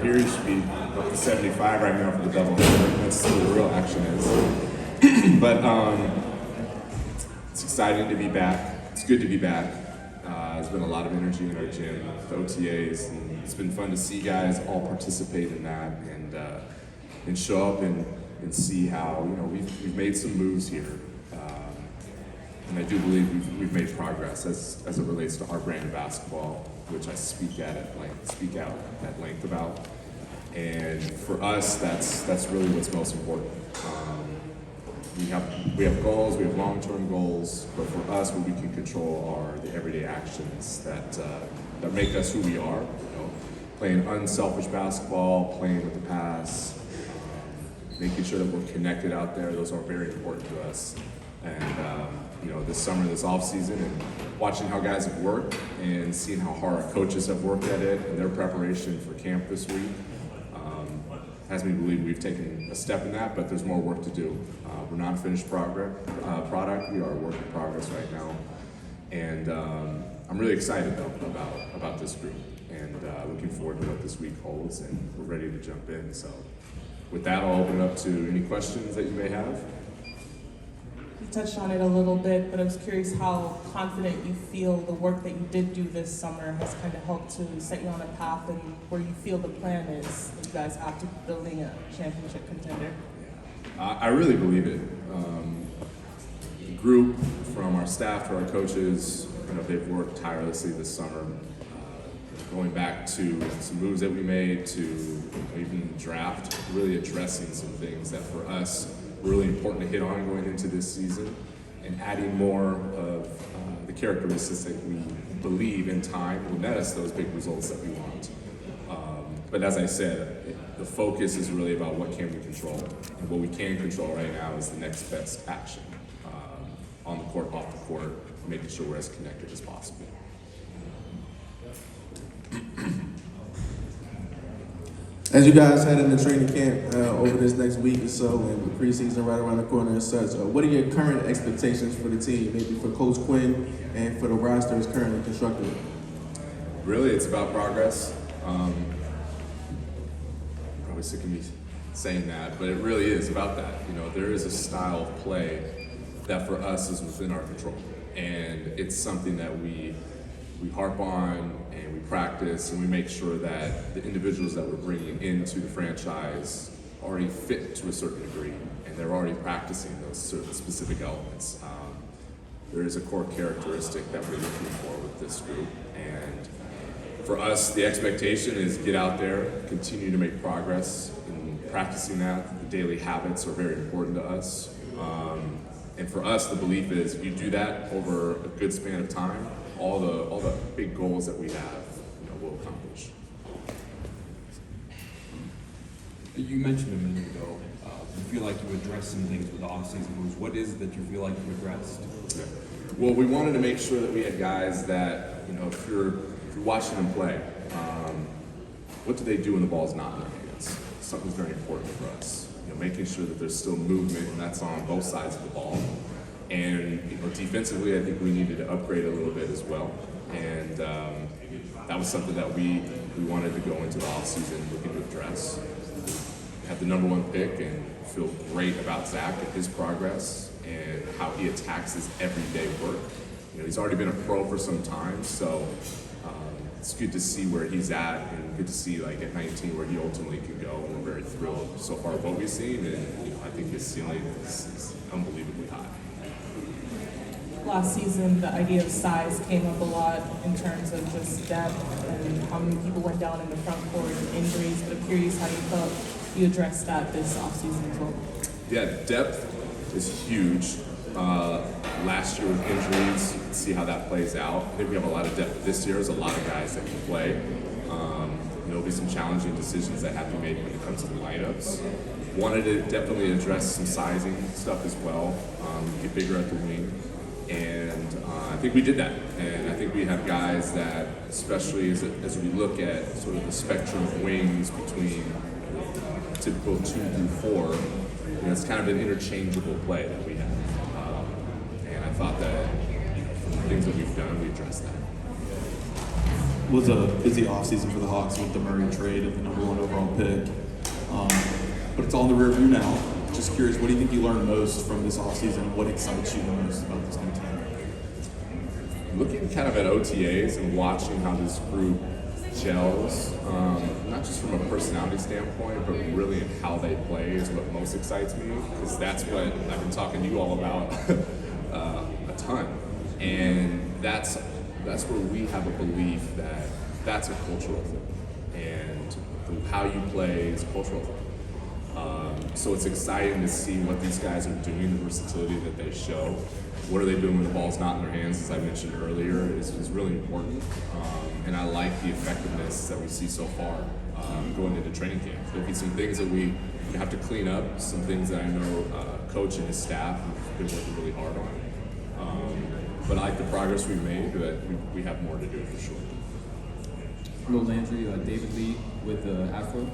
Here you should be up to 75 right now for the double. That's where the real action is. But it's exciting to be back. It's good to be back. There's been a lot of energy in our gym, the OTAs, and it's been fun to see guys all participate in that and show up and see how we've made some moves here. And I do believe we've made progress as it relates to our brand of basketball, which I speak out at length about. And for us, that's really what's most important. We have goals, we have long-term goals, but for us, what we can control are the everyday actions that make us who we are. Playing unselfish basketball, playing with the pass, making sure that we're connected out there. Those are very important to us. And this summer, this off season, and watching how guys have worked and seeing how hard our coaches have worked at it and their preparation for camp this week has me believe we've taken a step in that, but there's more work to do. We're not a finished product. We are a work in progress right now. And I'm really excited though about this group and looking forward to what this week holds, and we're ready to jump in. So with that, I'll open it up to any questions that you may have. You touched on it a little bit, but I was curious how confident you feel the work that you did do this summer has kind of helped to set you on a path and where you feel the plan is that you guys have to building a championship contender. I really believe it. The group, from our staff to our coaches, they've worked tirelessly this summer. Going back to some moves that we made to even the draft, really addressing some things that for us were really important to hit on going into this season, and adding more of the characteristics that we believe in time will net us those big results that we want. But as I said, the focus is really about what can we control, and what we can control right now is the next best action on the court, off the court, making sure we're as connected as possible. As you guys head into training camp over this next week or so, and the preseason right around the corner and such, what are your current expectations for the team, maybe for Coach Quinn and for the roster as currently constructed? Really, it's about progress. Probably sick of me saying that, but it really is about that. There is a style of play that for us is within our control, and it's something that we harp on and we practice, and we make sure that the individuals that we're bringing into the franchise already fit to a certain degree, and they're already practicing those certain specific elements. There is a core characteristic that we're looking for with this group, and for us, the expectation is get out there, continue to make progress in practicing that. The daily habits are very important to us. And for us, the belief is if you do that over a good span of time, all the big goals that we have, we'll accomplish. You mentioned a minute ago, you feel like you addressed some things with the off-season moves. What is it that you feel like you addressed? Yeah. Well, we wanted to make sure that we had guys that, if you're watching them play, what do they do when the ball's not in their hands? Something's very important for us. Making sure that there's still movement, and that's on both sides of the ball. And defensively, I think we needed to upgrade a little bit as well. And that was something that we wanted to go into the offseason looking to address. Have the number one pick and feel great about Zach and his progress and how he attacks his everyday work. He's already been a pro for some time, so it's good to see where he's at, and good to see at 19 where he ultimately can go. And we're very thrilled so far with what we've seen, and I think his ceiling is unbelievably high. Last season, the idea of size came up a lot in terms of just depth and how many people went down in the front court and injuries, but I'm curious how you felt you addressed that this offseason as well. Yeah, depth is huge. Last year with injuries, you can see how that plays out. I think we have a lot of depth this year. There's a lot of guys that can play. There'll be some challenging decisions that have to be made when it comes to the lineups. Wanted to definitely address some sizing stuff as well, get bigger at the wing. And I think we did that. And I think we have guys that, especially as we look at sort of the spectrum of wings between typical 2 through 4, it's kind of an interchangeable play that we have. And I thought that from the things that we've done, we addressed that. was a busy offseason for the Hawks with the Murray trade and the number 1 overall pick. But it's all in the rear view now. Just curious, what do you think you learned most from this offseason? What excites you the most about this new team? Looking kind of at OTAs and watching how this group gels, not just from a personality standpoint, but really in how they play is what most excites me, because that's what I've been talking to you all about a ton. And that's where we have a belief that that's a cultural thing, and how you play is a cultural thing. So it's exciting to see what these guys are doing, the versatility that they show. What are they doing when the ball's not in their hands, as I mentioned earlier, is really important. And I like the effectiveness that we see so far going into training camp. There'll be some things that we have to clean up, some things that I know Coach and his staff have been working really hard on. But I like the progress we've made, but we have more to do for sure. Hello, Landry. David Lee with Afro.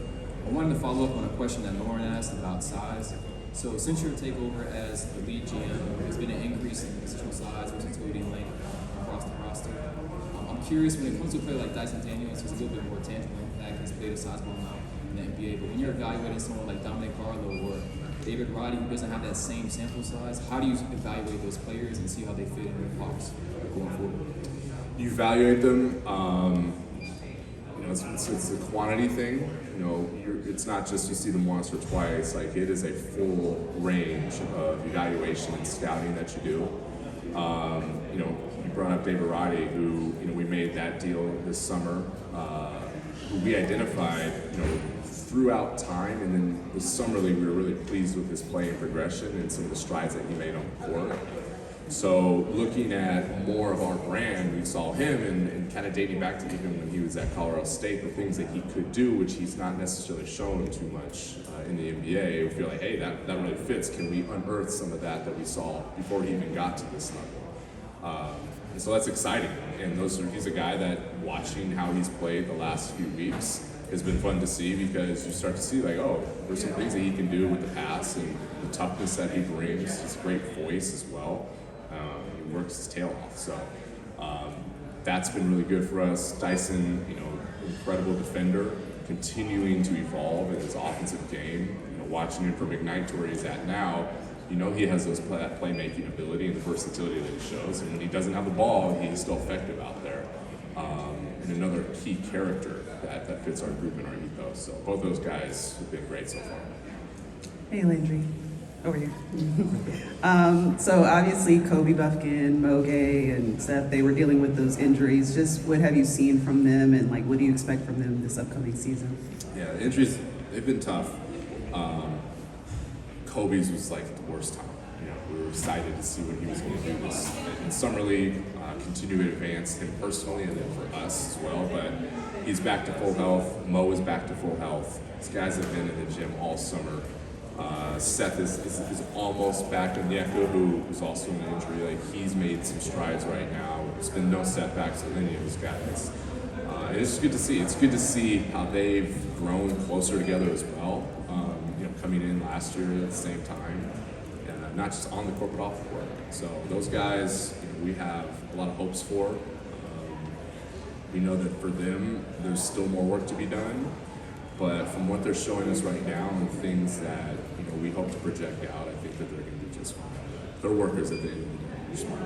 I wanted to follow up on a question that Lauren asked about size. So since your takeover as the lead GM, there's been an increase in positional size, versatility, and length across the roster. I'm curious, when it comes to a player like Dyson Daniels, who's a little bit more tangible impact, he's played a sizable amount in the NBA, but when you're evaluating someone like Dominic Barlow or David Roddy, who doesn't have that same sample size, how do you evaluate those players and see how they fit in the Hawks going forward? You evaluate them. It's a quantity thing. It's not just you see them once or twice. Like, it is a full range of evaluation and scouting that you do. You brought up David Roddy, who we made that deal this summer. Who we identified, throughout time, and then this summer league, we were really pleased with his play and progression and some of the strides that he made on the court. So looking at more of our brand, we saw him and kind of dating back to even when he was at Colorado State, the things that he could do, which he's not necessarily shown too much in the NBA. We feel like, hey, that really fits. Can we unearth some of that we saw before he even got to this level? And so that's exciting. And he's a guy that, watching how he's played the last few weeks, has been fun to see, because you start to see like, oh, there's some things that he can do with the pass and the toughness that he brings, his great voice as well. He works his tail off. So that's been really good for us. Dyson, incredible defender, continuing to evolve in his offensive game. Watching him from Ignite to where he's at now, he has that playmaking ability and the versatility that he shows. And when he doesn't have the ball, he's still effective out there. And another key character that fits our group and our ethos. So both those guys have been great so far. Hey, Landry. Over here. So obviously Kobe Buffkin, Moge, and Seth, they were dealing with those injuries. Just what have you seen from them, and what do you expect from them this upcoming season? Yeah, the injuries, they've been tough. Kobe's was like the worst time. We were excited to see what he was going to do this in Summer League, continue to advance him personally and then for us as well. But he's back to full health. Mo is back to full health. These guys have been in the gym all summer. Seth is almost back, and Yeko, who's also in an injury, he's made some strides right now. There's been no setbacks with any of those guys. And it's just good to see. It's good to see how they've grown closer together as well. Coming in last year at the same time, not just on the court but off the court. So those guys, we have a lot of hopes for. We know that for them, there's still more work to be done. But from what they're showing us right now and things that we hope to project out, I think that they're going to do just fine. They're workers at the end of the day. They're smart.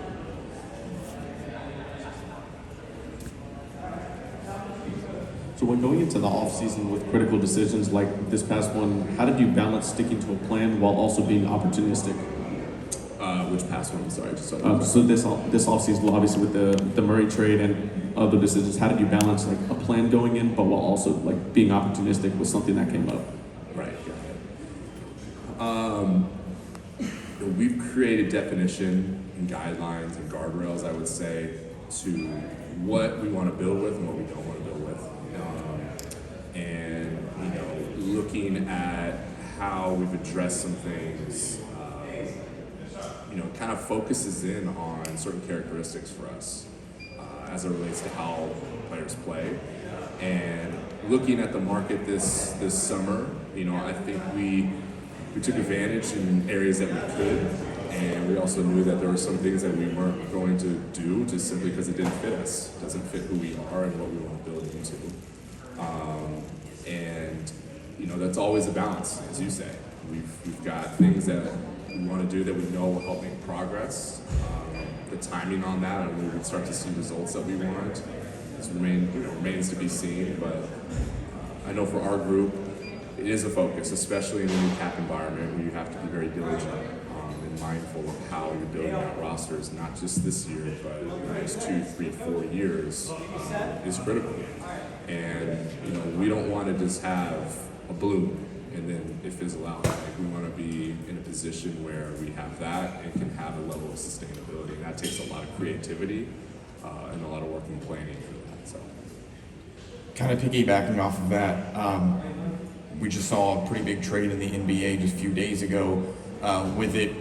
So when going into the offseason with critical decisions like this past one, how did you balance sticking to a plan while also being opportunistic? Which past one? I'm sorry. So this offseason, obviously with the Murray trade and other decisions, how did you balance a plan going in, but while also being opportunistic with something that came up? Right. Got it. We've created definition and guidelines and guardrails, I would say, to what we want to build with and what we don't want to build with. And looking at how we've addressed some things, kind of focuses in on certain characteristics for us as it relates to how players play. And looking at the market this summer, I think we took advantage in areas that we could. And we also knew that there were some things that we weren't going to do just simply because it didn't fit us. It doesn't fit who we are and what we want to build into. And you know, that's always a balance, as you say. We've got things that we want to do that we know will help make progress. The timing on that and when we can start to see results that we want remains to be seen. But I know for our group, it is a focus, especially in a new cap environment where you have to be very diligent and mindful of how you're building out rosters, not just this year, but the next 2, 3, 4 years is critical. And you know, we don't want to just have a bloom and then it fizzle out. Like, we want to be in a position where we have that and can have a level of sustainability. And that takes a lot of creativity and a lot of work and planning for that. So, kind of piggybacking off of that, we just saw a pretty big trade in the NBA just a few days ago. With it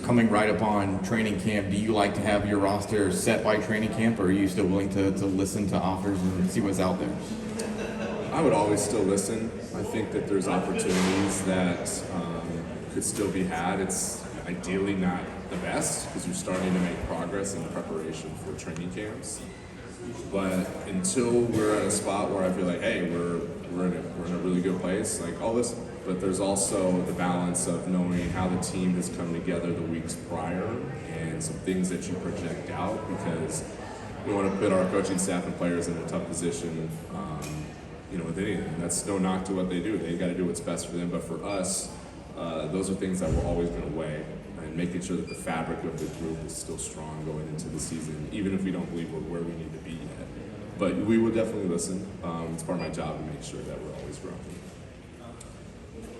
coming right up on training camp, do you like to have your roster set by training camp, or are you still willing to listen to offers and see what's out there? I would always still listen. I think that there's opportunities that could still be had. It's ideally not the best because you're starting to make progress in preparation for training camps. But until we're at a spot where I feel like, hey, we're in a really good place, like I'll listen. But there's also the balance of knowing how the team has come together the weeks prior and some things that you project out, because we want to put our coaching staff and players in a tough position, you know, with anything. That's no knock to what they do. They got to do what's best for them. But for us, those are things that we're always going to weigh, and making sure that the fabric of the group is still strong going into the season, even if we don't believe we're where we need to be yet. But we will definitely listen. It's part of my job to make sure that we're always growing.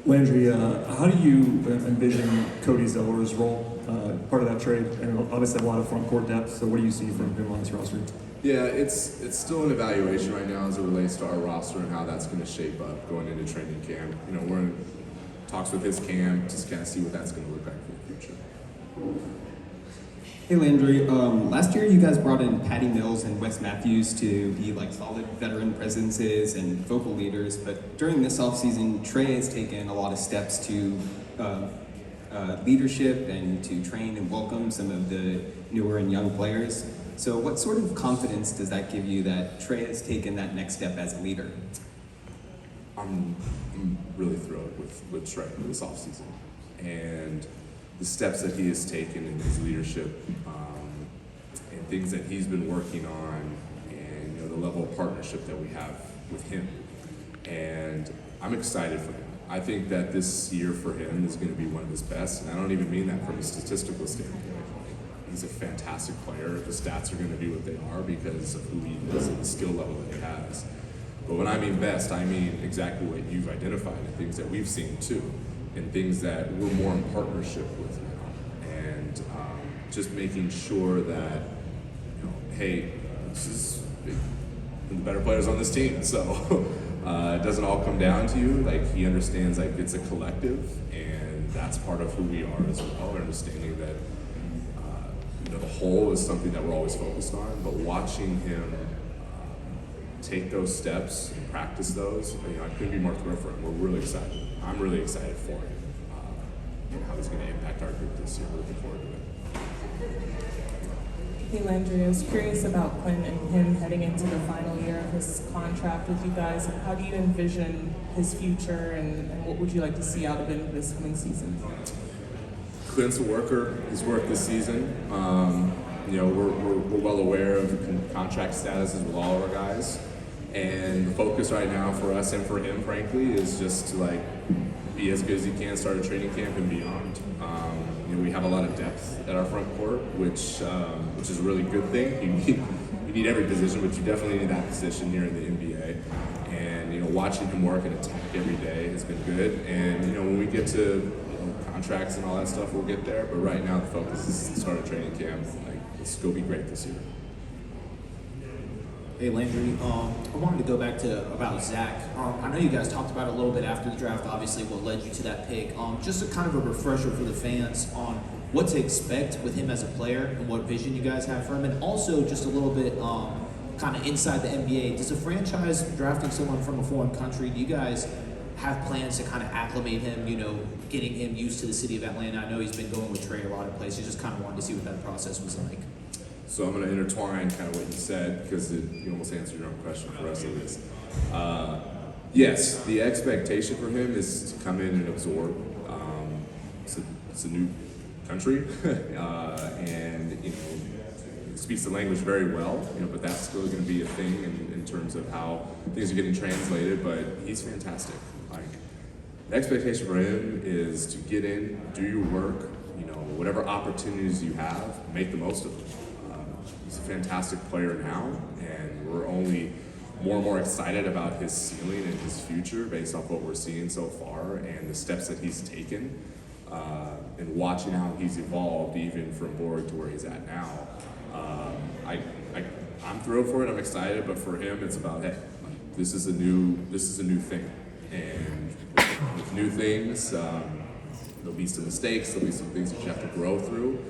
Landry, how do you envision Cody Zeller's role, part of that trade? And obviously a lot of front court depth, so what do you see from him on this roster? Yeah, it's still an evaluation right now as it relates to our roster and how that's going to shape up going into training camp. You know, we're in talks with his camp, just kind of see what that's going to look like for the future. Hey Landry, last year you guys brought in Patty Mills and Wes Matthews to be like solid veteran presences and vocal leaders, but during this offseason, Trey has taken a lot of steps to leadership and to train and welcome some of the newer and young players. So what sort of confidence does that give you that Trey has taken that next step as a leader? I'm really thrilled with Trey this offseason and the steps that he has taken in his leadership and things that he's been working on, and you know, the level of partnership that we have with him. And I'm excited for him. I think that this year for him is going to be one of his best, and I don't even mean that from a statistical standpoint. He's a fantastic player. The stats are going to be what they are because of who he is and the skill level that he has. But when I mean best, I mean exactly what you've identified and things that we've seen too, and things that we're more in partnership with now. And just making sure that, you know, hey, this is the better players on this team. So it doesn't all come down to you. Like, he understands like it's a collective, and that's part of who we are as well. Understanding that you know, the whole is something that we're always focused on, but watching him take those steps and practice those, you know, I couldn't be more thrilled for him. We're really excited. I'm really excited for him and how he's going to impact our group this year. Looking forward to it. Hey Landry, I was curious about Quinn and him heading into the final year of his contract with you guys. How do you envision his future, and what would you like to see out of him this coming season? Quinn's a worker. He's worked this season. You know, we're well aware of the contract statuses with all of our guys, and the focus right now for us and for him, frankly, is just to like be as good as he can, start a training camp and beyond. You know, we have a lot of depth at our front court, which is a really good thing. You need every position, but you definitely need that position here in the NBA. And you know, watching him work and attack every day has been good. And you know, when we get to contracts and all that stuff, we'll get there. But right now, the focus is to start a training camp. Like, let's go be great this year. Hey Landry, I wanted to go back to about Zach. I know you guys talked about it a little bit after the draft, obviously what led you to that pick. Just a kind of a refresher for the fans on what to expect with him as a player and what vision you guys have for him, and also just a little bit kind of inside the NBA. Does a franchise drafting someone from a foreign country, do you guys have plans to kind of acclimate him, you know, getting him used to the city of Atlanta? I know he's been going with Trey a lot of places. Just kind of wanted to see what that process was like. So I'm going to intertwine kind of what you said because you almost answered your own question for us at least. Yes, the expectation for him is to come in and absorb. It's a new country, and you know, he speaks the language very well. You know, but that's still going to be a thing in terms of how things are getting translated. But he's fantastic. Like the expectation for him is to get in, do your work. You know, whatever opportunities you have, make the most of them. He's a fantastic player now, and we're only more and more excited about his ceiling and his future based off what we're seeing so far and the steps that he's taken, and watching how he's evolved even from Borg to where he's at now. I'm thrilled for it. I'm excited, but for him, it's about, hey, this is a new thing, and with new things, there'll be some mistakes, there'll be some things that you have to grow through,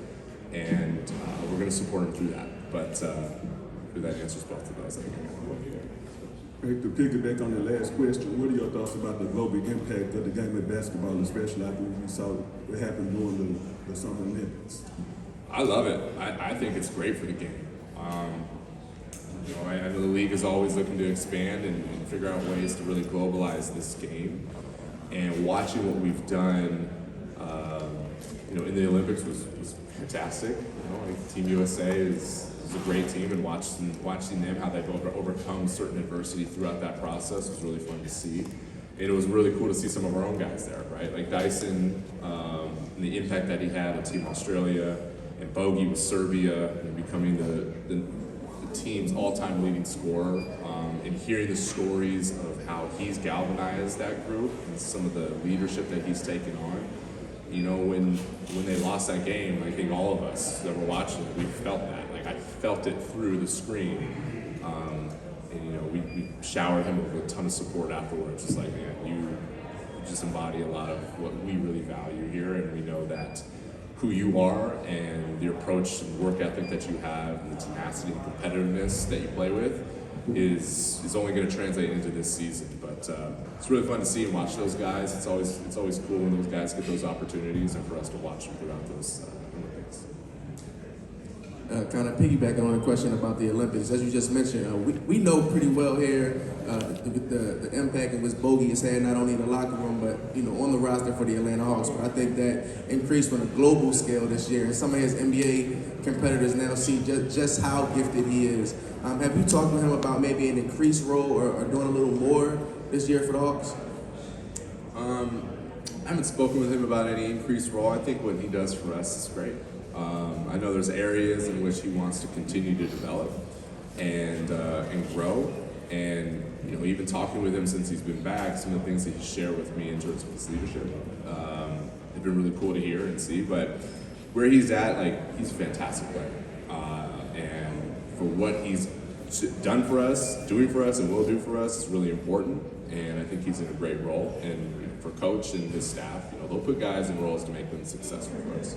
and we're going to support him through that. But that answers both of those. I think. To piggyback on the last question, what are your thoughts about the global impact of the game of basketball, especially after we saw what happened during the Summer Olympics? I love it. I think it's great for the game. You know, I know the league is always looking to expand and figure out ways to really globalize this game. And watching what we've done, you know, in the Olympics was fantastic. You know, like Team USA is a great team, and watching them how they've overcome certain adversity throughout that process was really fun to see. And it was really cool to see some of our own guys there, right? Like Dyson, and the impact that he had on Team Australia, and Bogey with Serbia, and becoming the team's all-time leading scorer, and hearing the stories of how he's galvanized that group and some of the leadership that he's taken on. You know, when they lost that game, I think all of us that were watching it, we felt that. Like I felt it through the screen, and you know, we showered him with a ton of support afterwards. It's like, man, you just embody a lot of what we really value here, and we know that who you are and the approach and work ethic that you have, and the tenacity and competitiveness that you play with, is only going to translate into this season. But it's really fun to see and watch those guys. It's always cool when those guys get those opportunities, and for us to watch them throughout those Olympics. Kind of piggybacking on the question about the Olympics, as you just mentioned, we know pretty well here the impact in which Bogey has had not only in the locker room but you know on the roster for the Atlanta Hawks. But I think that increased on a global scale this year, and some of his NBA competitors now see just how gifted he is. Have you talked to him about maybe an increased role or doing a little more this year for the Hawks? I haven't spoken with him about any increased role. I think what he does for us is great. I know there's areas in which he wants to continue to develop and grow. And you know, even talking with him since he's been back, some of the things that he shared with me in terms of his leadership have been really cool to hear and see. But where he's at, like, he's a fantastic player, and for what he's done for us, doing for us, and will do for us is really important. And I think he's in a great role. And for coach and his staff, you know, they'll put guys in roles to make them successful for us.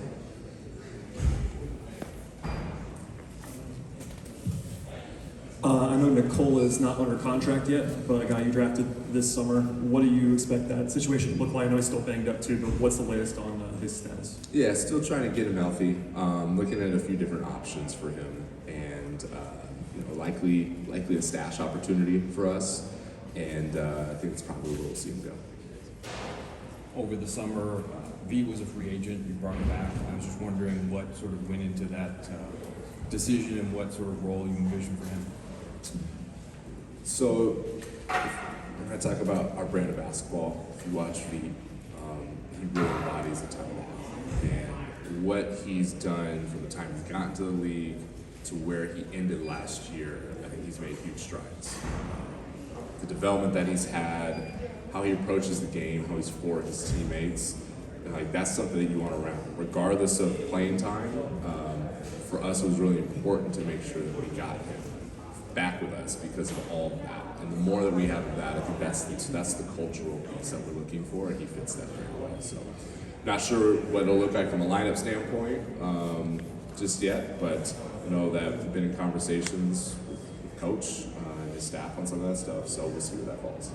I know Nicola is not under contract yet, but a guy you drafted this summer. What do you expect that situation to look like? I know he's still banged up too, but what's the latest on his status? Yeah, still trying to get him healthy. Looking at a few different options for him, and you know, likely a stash opportunity for us. And I think it's probably where we'll see him go. Over the summer, V was a free agent. You brought him back. I was just wondering what sort of went into that decision and what sort of role you envision for him. So, when I talk about our brand of basketball, if you watch V, he really embodies a ton of that. And what he's done from the time he's gotten to the league to where he ended last year, I think he's made huge strides. The development that he's had, how he approaches the game, how he's for his teammates, and like that's something that you want around, regardless of playing time. For us, it was really important to make sure that we got him back with us because of all of that. And the more that we have of that, I think that's the cultural piece that we're looking for, and he fits that very well. So, not sure what it'll look like from a lineup standpoint just yet, but I know that we've been in conversations with Coach and his staff on some of that stuff, so we'll see where that falls.